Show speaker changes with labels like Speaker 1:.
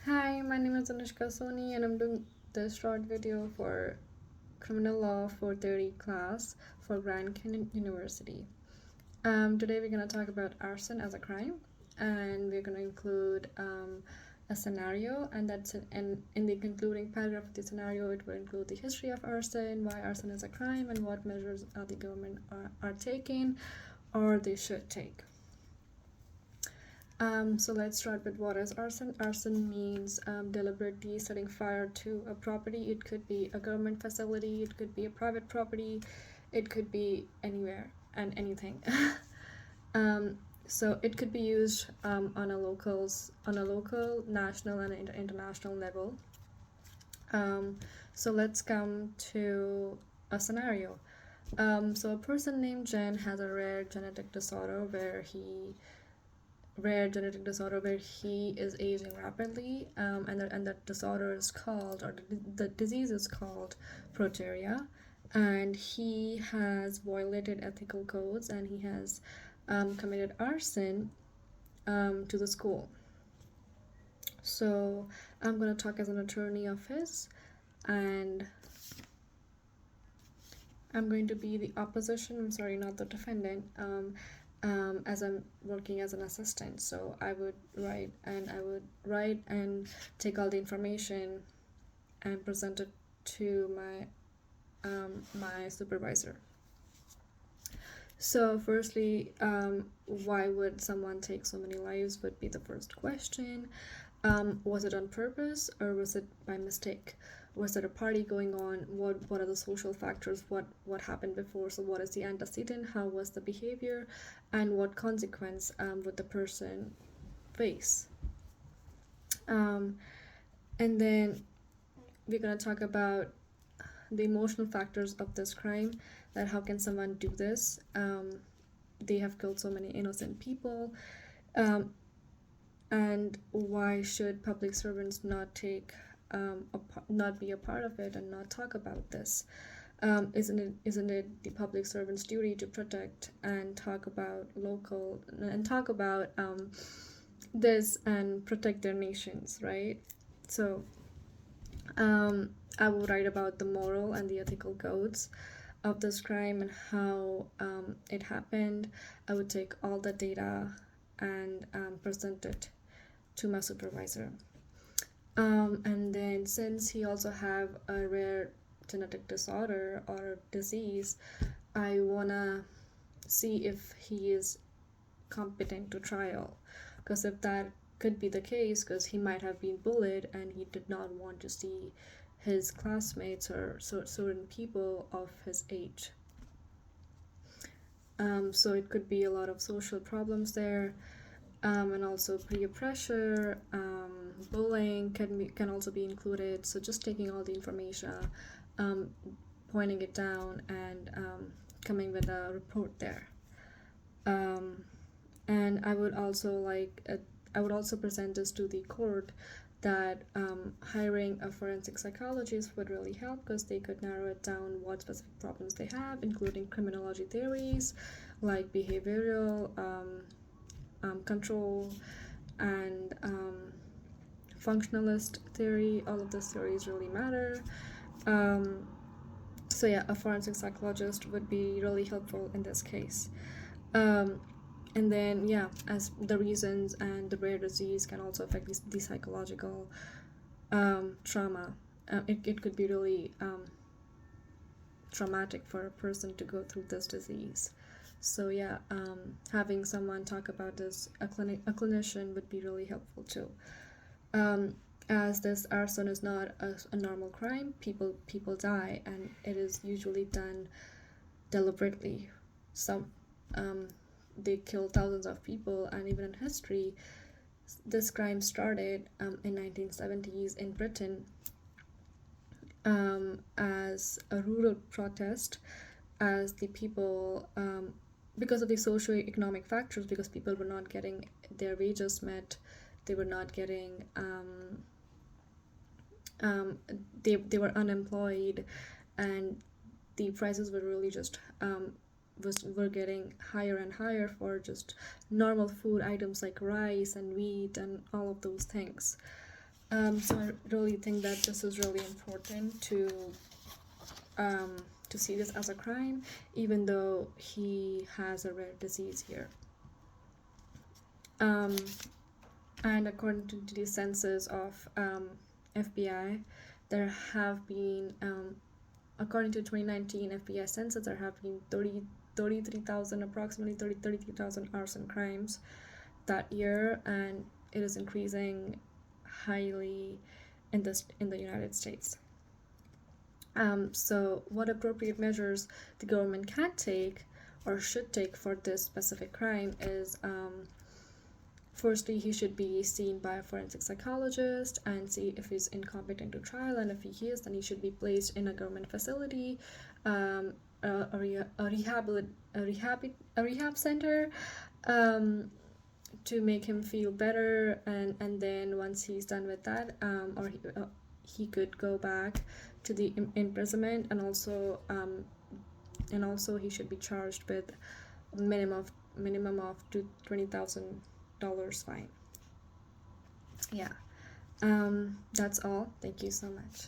Speaker 1: Hi, my name is Anushka Soni, and I'm doing this short video for Criminal Law 430 class for Grand Canyon University. Today we're going to talk about arson as a crime, and we're going to include a scenario, and in the concluding paragraph of the scenario, it will include the history of arson, why arson is a crime, and what measures the government are taking or they should take. So let's start with what is arson. Arson means deliberately setting fire to a property. It could be a government facility, it could be a private property, it could be anywhere and anything. So it could be used on a local, national, and international level. So let's come to a scenario. So a person named Jen has a rare genetic disorder where he is aging rapidly, and that disorder is called, or the disease is called progeria, and he has violated ethical codes, and he has committed arson to the school. So I'm going to talk as an attorney of his, and I'm going to be the opposition. I'm sorry, not the defendant. As I'm working as an assistant, so I would write and take all the information and present it to my supervisor. So firstly, why would someone take so many lives would be the first question. Was it on purpose or was it by mistake? Was there a party going on? What are the social factors? What happened before? So what is the antecedent? How was the behavior? And what consequence would the person face? And then we're going to talk about the emotional factors of this crime, that how can someone do this? They have killed so many innocent people, and why should public servants not be a part of it and not talk about this? Isn't it the public servant's duty to protect and talk about this and protect their nations, right? So I will write about the moral and the ethical codes of this crime and how it happened. I would take all the data and present it to my supervisor. And then since he also have a rare genetic disorder or disease, I wanna see if he is competent to trial, because if that could be the case, because he might have been bullied and he did not want to see his classmates or certain people of his age. So it could be a lot of social problems there, and also peer pressure, bullying can also be included. So just taking all the information, pointing it down, and coming with a report there. And I would also present this to the court, that hiring a forensic psychologist would really help, because they could narrow it down what specific problems they have, including criminology theories like behavioral control and functionalist theory. All of those theories really matter. So yeah, a forensic psychologist would be really helpful in this case. And then yeah, as the reasons and the rare disease can also affect the psychological trauma. It could be really traumatic for a person to go through this disease. So yeah, having someone talk about this, a clinician, would be really helpful too. As this arson is not a normal crime, people die, and it is usually done deliberately. They kill thousands of people, and even in history, this crime started in 1970s in Britain, as a rural protest, as the people, because of the socio-economic factors, because people were not getting their wages met, they were not getting they were unemployed, and the prices were really just were getting higher and higher for just normal food items like rice and wheat and all of those things. So I really think that this is really important um, to see this as a crime, even though he has a rare disease here. Um, and according to the census of FBI, there have been, according to 2019 FBI census, there have been 33,000, approximately 33,000 arson crimes that year, and it is increasing highly in the United States. So what appropriate measures the government can take or should take for this specific crime is, firstly, he should be seen by a forensic psychologist and see if he's incompetent to trial, and if he is, then he should be placed in a government facility, a rehab center, to make him feel better, and then once he's done with that, or he could go back to the imprisonment, and also he should be charged with minimum of $20,000 fine. Yeah, that's all. Thank you so much.